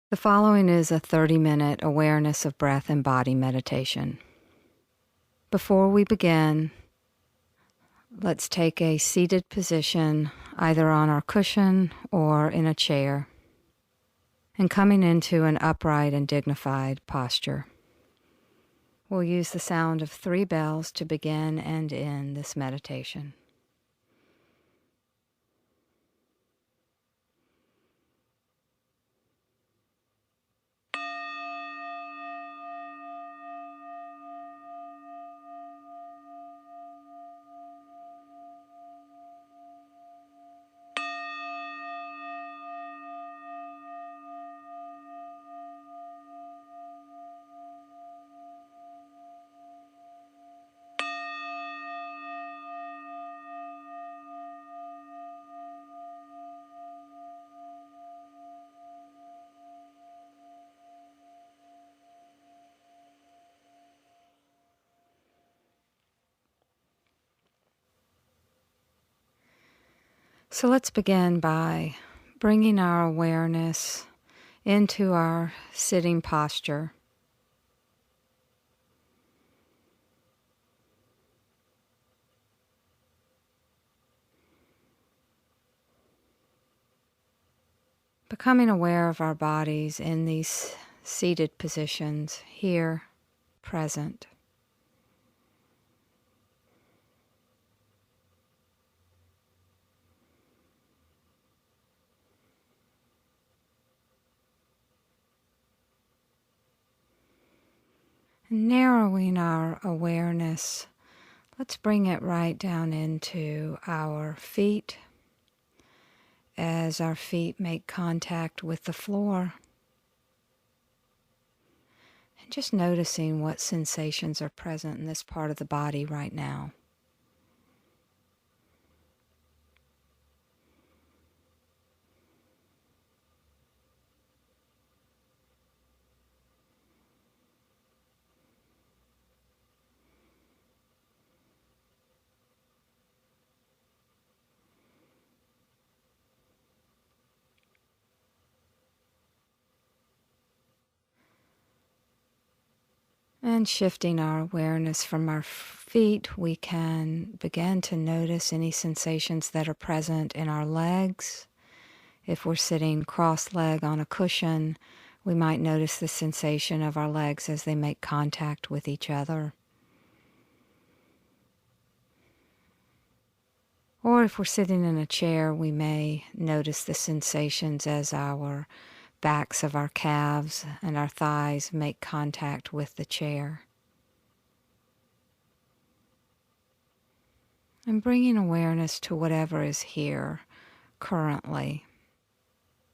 The following is a 30-minute awareness of breath and body meditation. Before we begin, let's take a seated position either on our cushion or in a chair, and coming into an upright and dignified posture. We'll use the sound of 3 bells to begin and end this meditation. So let's begin by bringing our awareness into our sitting posture. Becoming aware of our bodies in these seated positions, here, present. Narrowing our awareness, let's bring it right down into our feet as our feet make contact with the floor. And just noticing what sensations are present in this part of the body right now. And shifting our awareness from our feet, we can begin to notice any sensations that are present in our legs. If we're sitting cross-legged on a cushion, we might notice the sensation of our legs as they make contact with each other. Or if we're sitting in a chair, we may notice the sensations as our backs of our calves and our thighs make contact with the chair. And bringing awareness to whatever is here currently.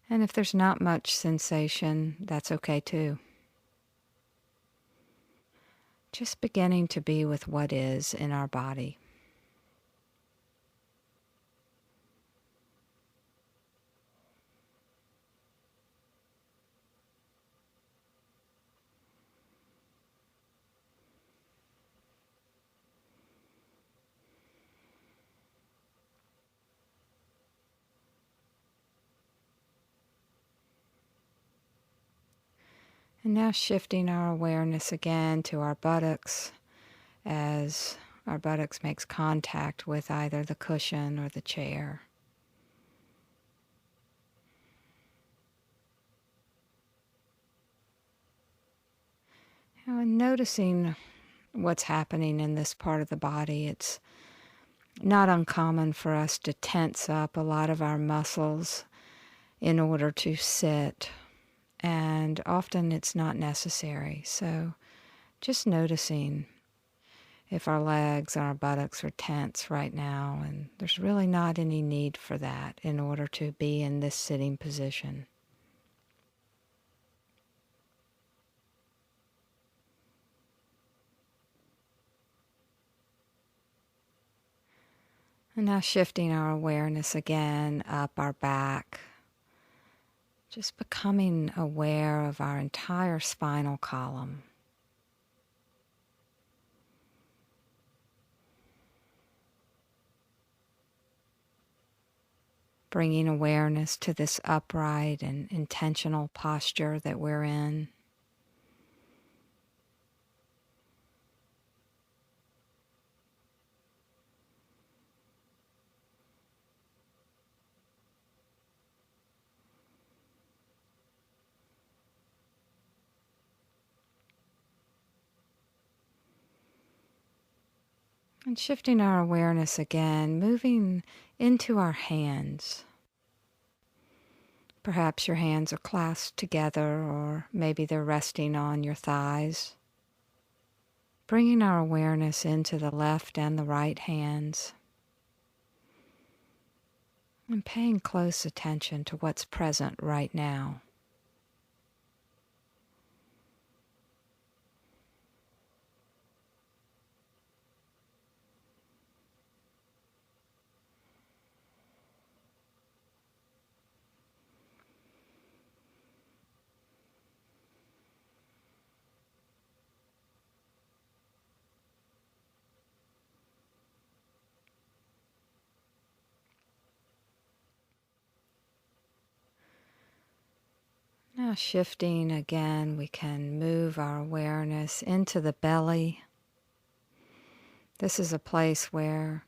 And if there's not much sensation, that's okay too. Just beginning to be with what is in our body. And now shifting our awareness again to our buttocks as our buttocks makes contact with either the cushion or the chair. And noticing what's happening in this part of the body, it's not uncommon for us to tense up a lot of our muscles in order to sit. And often it's not necessary. So just noticing if our legs and our buttocks are tense right now, and there's really not any need for that in order to be in this sitting position. And now shifting our awareness again up our back, just becoming aware of our entire spinal column. bringing awareness to this upright and intentional posture that we're in. And shifting our awareness again, moving into our hands. Perhaps your hands are clasped together, or maybe they're resting on your thighs. Bringing our awareness into the left and the right hands. And paying close attention to what's present right now. Now shifting again, we can move our awareness into the belly. This is a place where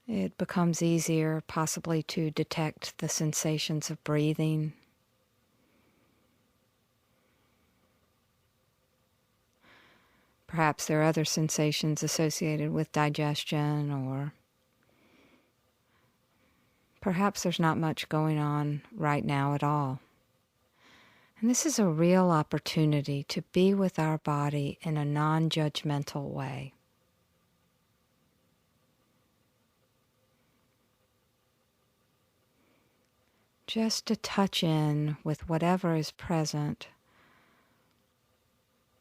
it becomes easier possibly to detect the sensations of breathing. Perhaps there are other sensations associated with digestion, or perhaps there's not much going on right now at all. And this is a real opportunity to be with our body in a non-judgmental way. Just to touch in with whatever is present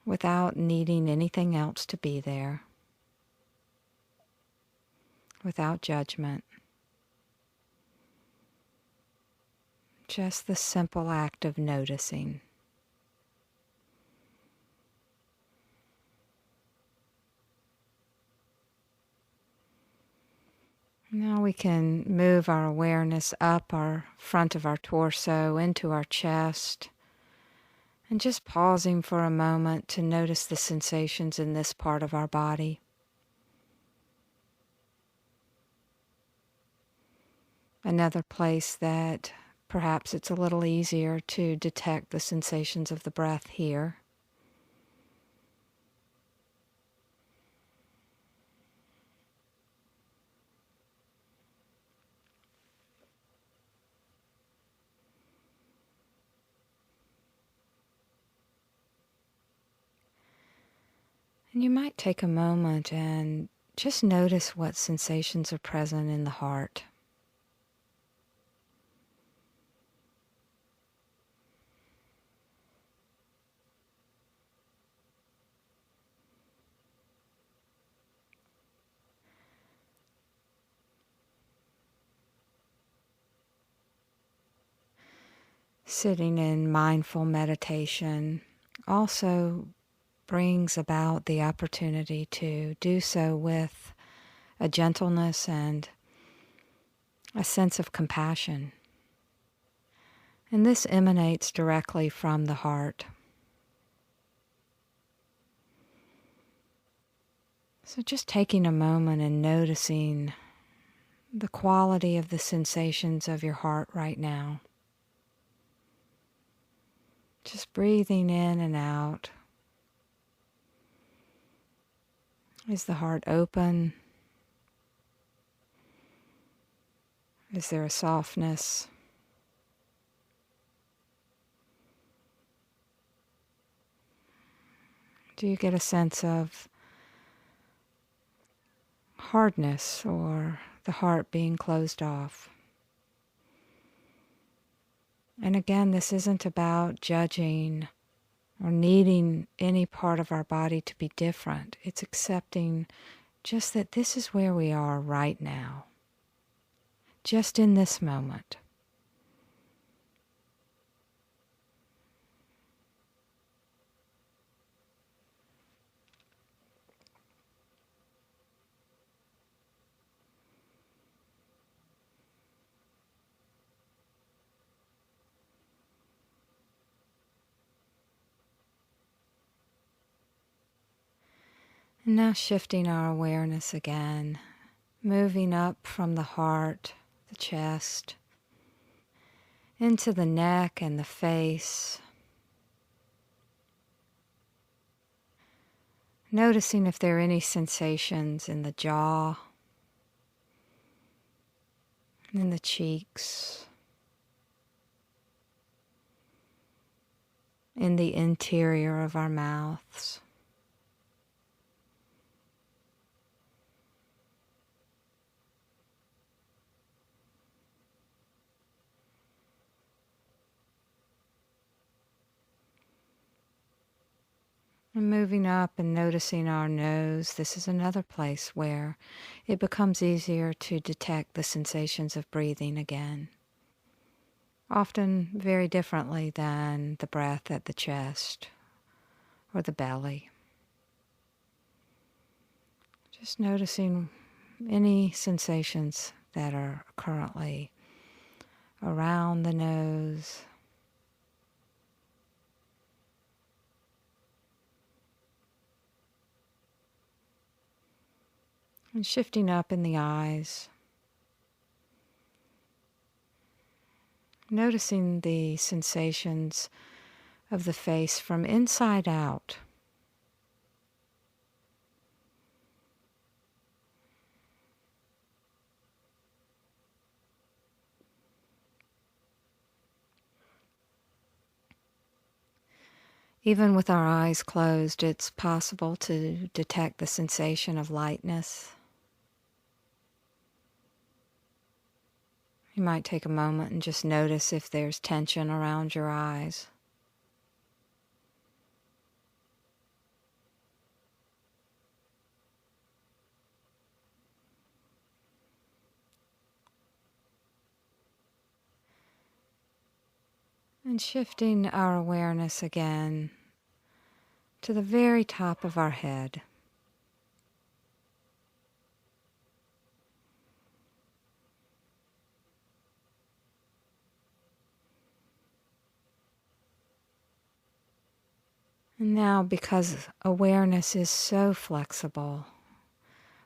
without needing anything else to be there, without judgment. Just the simple act of noticing. Now we can move our awareness up our front of our torso into our chest, and just pausing for a moment to notice the sensations in this part of our body. Another place that perhaps it's a little easier to detect the sensations of the breath here. And you might take a moment and just notice what sensations are present in the heart. Sitting in mindful meditation also brings about the opportunity to do so with a gentleness and a sense of compassion. And this emanates directly from the heart. So just taking a moment and noticing the quality of the sensations of your heart right now. Just breathing in and out. Is the heart open? Is there a softness? Do you get a sense of hardness or the heart being closed off? And again, this isn't about judging or needing any part of our body to be different. It's accepting just that this is where we are right now, just in this moment. And now shifting our awareness again, moving up from the heart, the chest, into the neck and the face. Noticing if there are any sensations in the jaw, in the cheeks, in the interior of our mouths. And moving up and noticing our nose, this is another place where it becomes easier to detect the sensations of breathing again. Often very differently than the breath at the chest or the belly. Just noticing any sensations that are currently around the nose. And shifting up in the eyes. Noticing the sensations of the face from inside out. Even with our eyes closed, it's possible to detect the sensation of lightness. You might take a moment and just notice if there's tension around your eyes. And shifting our awareness again to the very top of our head. And now, because awareness is so flexible,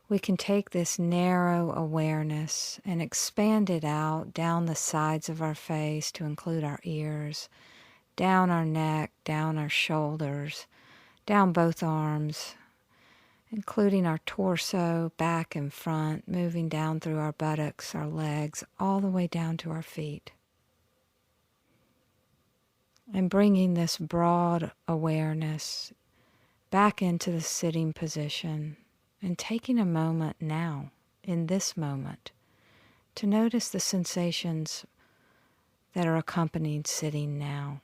we can take this narrow awareness and expand it out down the sides of our face to include our ears, down our neck, down our shoulders, down both arms, including our torso, back and front, moving down through our buttocks, our legs, all the way down to our feet. And bringing this broad awareness back into the sitting position and taking a moment now, in this moment, to notice the sensations that are accompanying sitting now.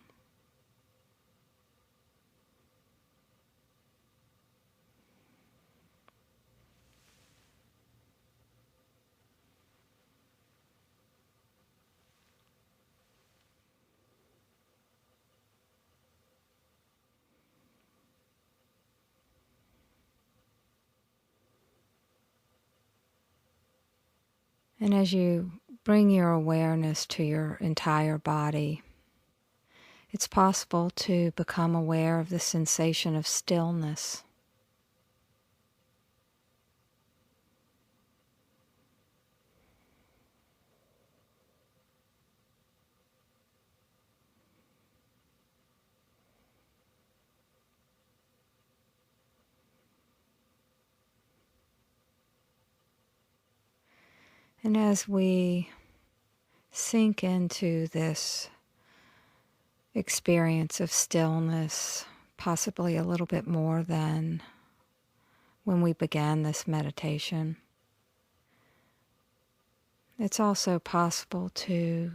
And as you bring your awareness to your entire body, it's possible to become aware of the sensation of stillness. And as we sink into this experience of stillness, possibly a little bit more than when we began this meditation, it's also possible to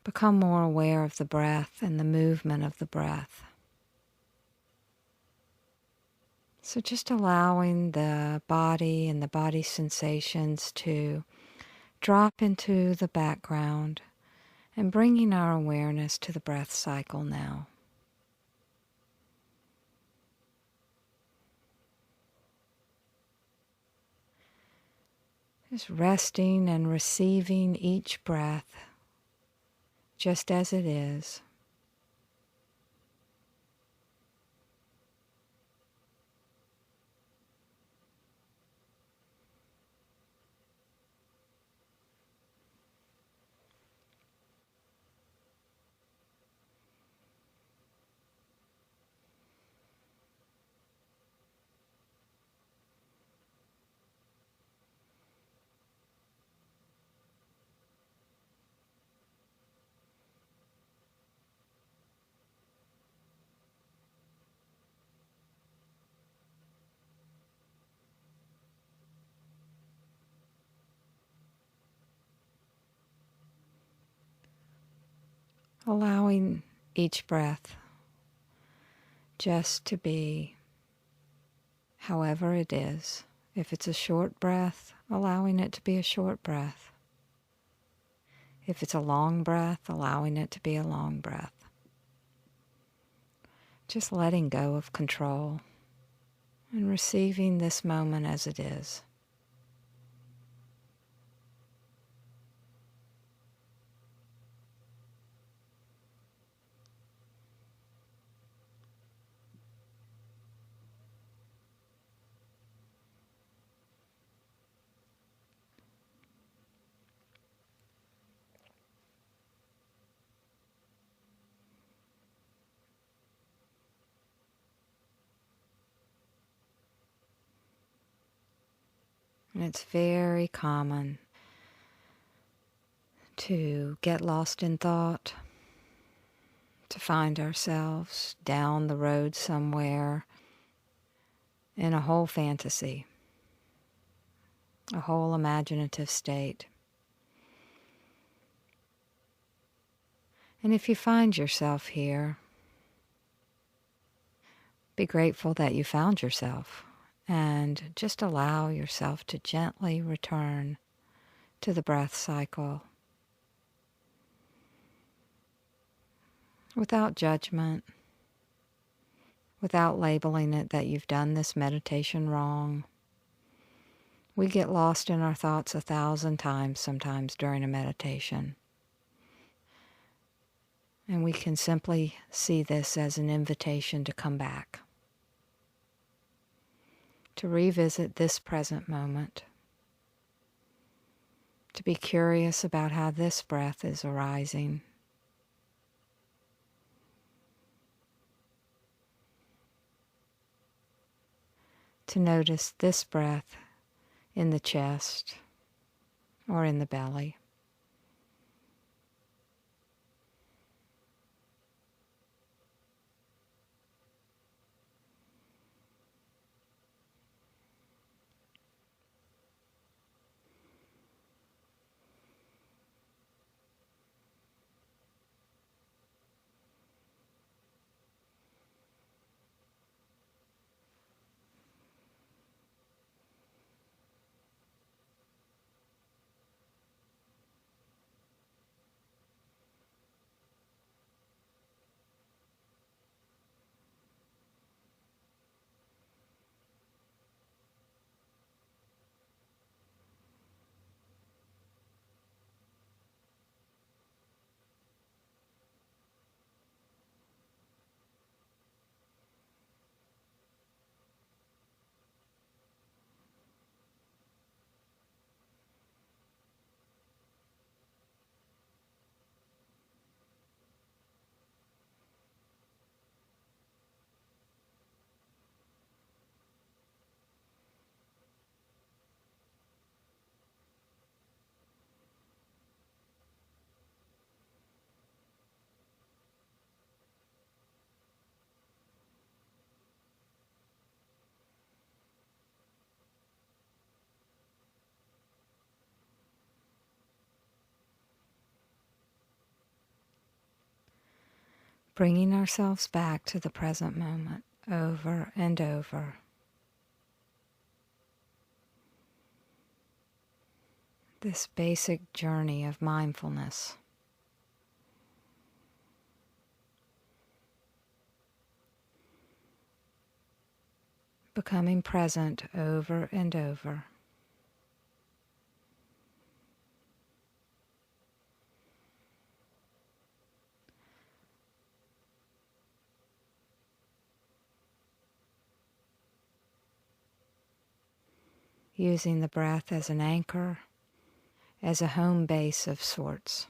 become more aware of the breath and the movement of the breath. So just allowing the body and the body sensations to drop into the background and bringing our awareness to the breath cycle now. Just resting and receiving each breath just as it is. allowing each breath just to be however it is. If it's a short breath, allowing it to be a short breath. If it's a long breath, allowing it to be a long breath. Just letting go of control and receiving this moment as it is. And it's very common to get lost in thought, to find ourselves down the road somewhere in a whole fantasy, a whole imaginative state. And if you find yourself here, be grateful that you found yourself and just allow yourself to gently return to the breath cycle without judgment, without labeling it that you've done this meditation wrong. We get lost in our thoughts 1,000 times sometimes during a meditation. And we can simply see this as an invitation to come back, to revisit this present moment, to be curious about how this breath is arising, to notice this breath in the chest or in the belly. Bringing ourselves back to the present moment over and over. This basic journey of mindfulness. Becoming present over and over. Using the breath as an anchor, as a home base of sorts.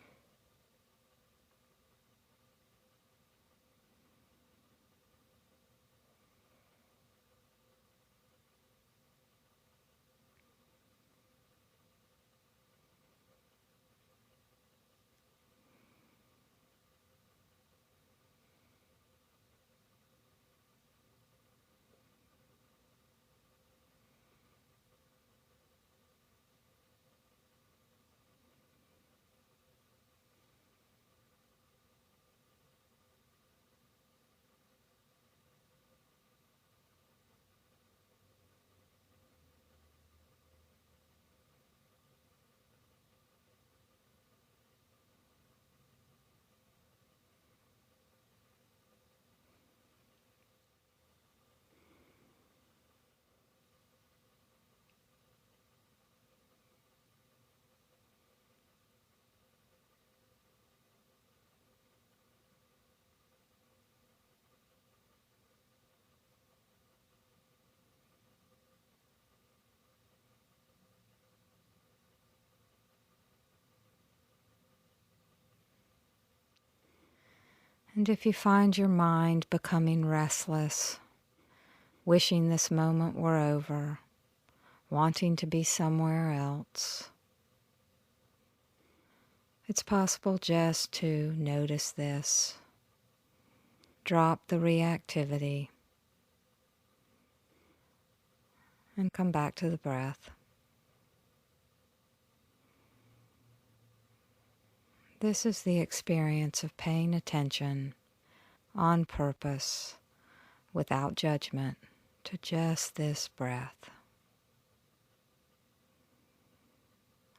And if you find your mind becoming restless, wishing this moment were over, wanting to be somewhere else, it's possible just to notice this. Drop the reactivity and come back to the breath. This is the experience of paying attention on purpose, without judgment, to just this breath.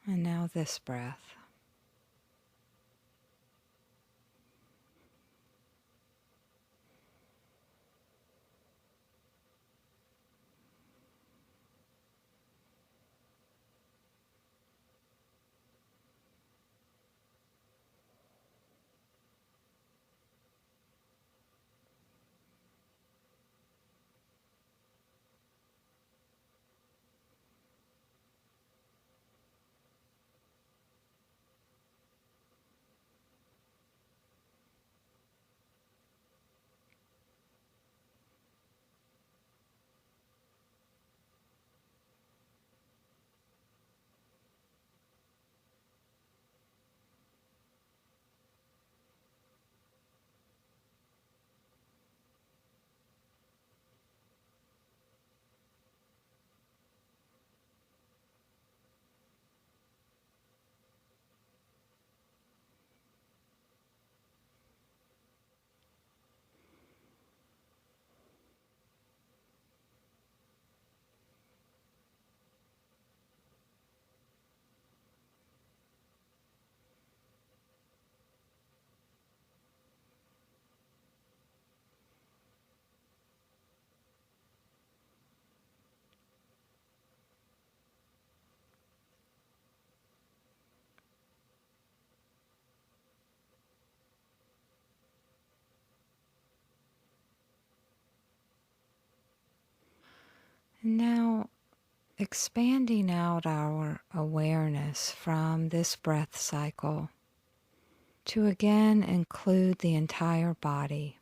And now this breath. And now expanding out our awareness from this breath cycle to again include the entire body.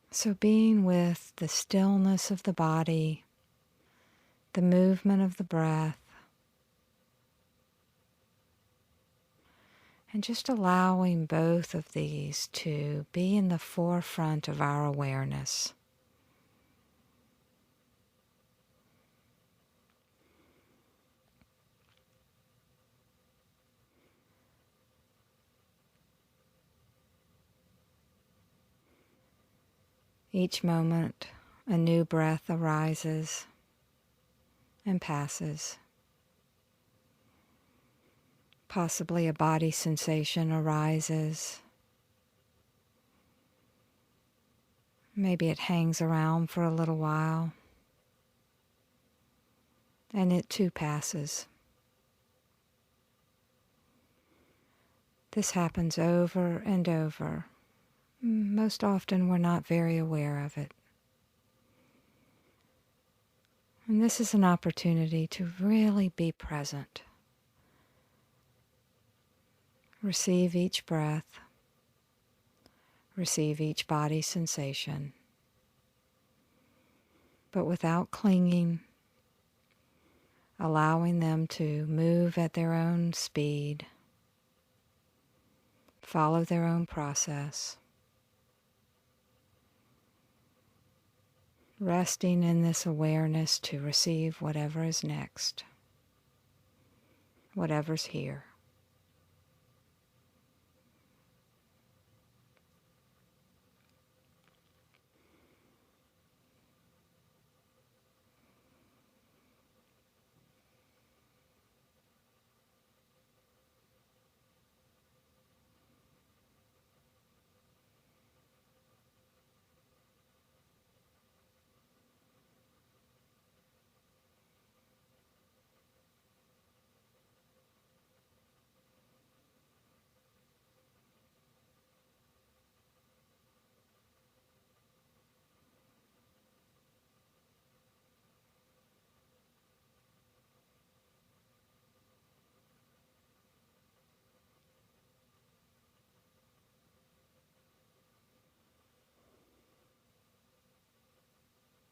So being with the stillness of the body, the movement of the breath, and just allowing both of these to be in the forefront of our awareness. Each moment, a new breath arises and passes. Possibly a body sensation arises. Maybe it hangs around for a little while, and it too passes. This happens over and over. Most often we're not very aware of it. And this is an opportunity to really be present. Receive each breath. Receive each body sensation. But without clinging, allowing them to move at their own speed, follow their own process. Resting in this awareness to receive whatever is next, whatever's here.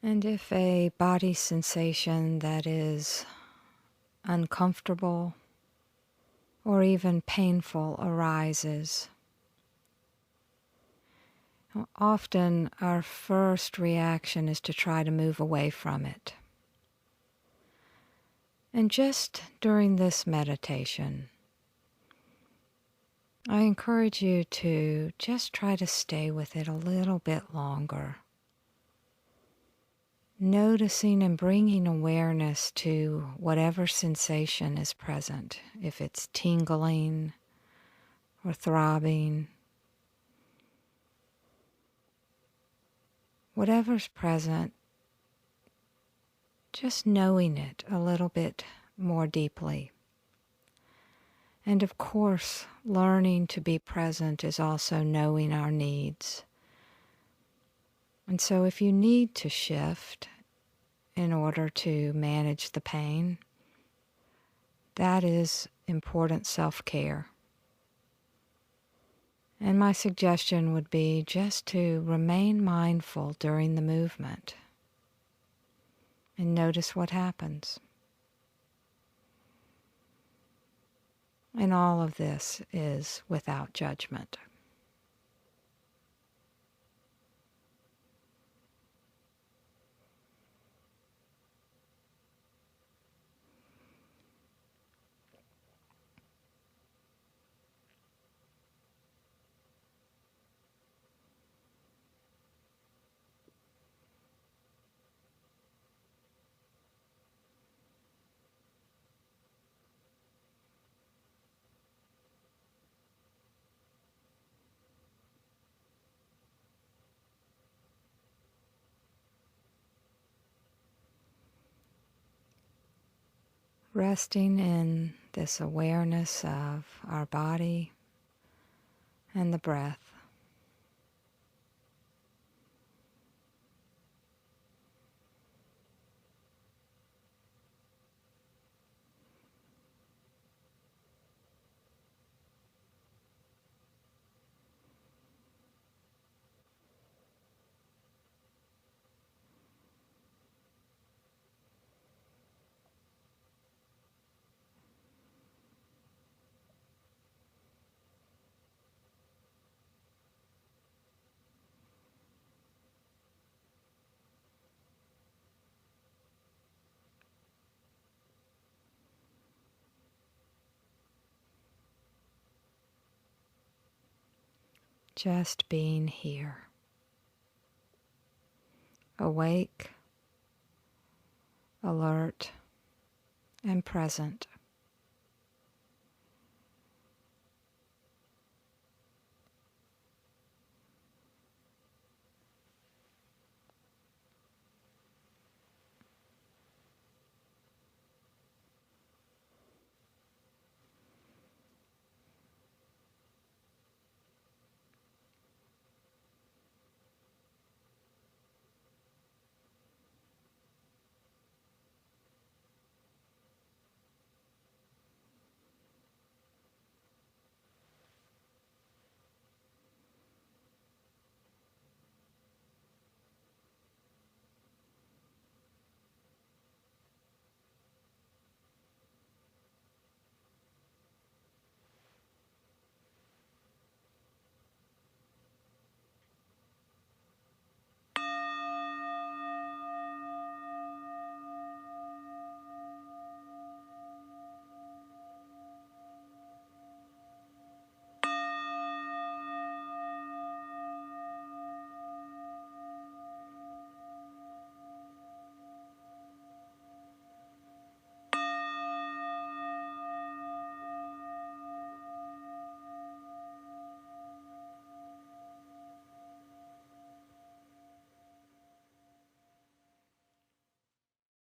And if a body sensation that is uncomfortable or even painful arises, often our first reaction is to try to move away from it. And just during this meditation, I encourage you to just try to stay with it a little bit longer, noticing and bringing awareness to whatever sensation is present, if it's tingling or throbbing, whatever's present, just knowing it a little bit more deeply. And of course, learning to be present is also knowing our needs. And so if you need to shift in order to manage the pain, that is important self-care. And my suggestion would be just to remain mindful during the movement and notice what happens. And all of this is without judgment. Resting in this awareness of our body and the breath. Just being here, awake, alert, and present.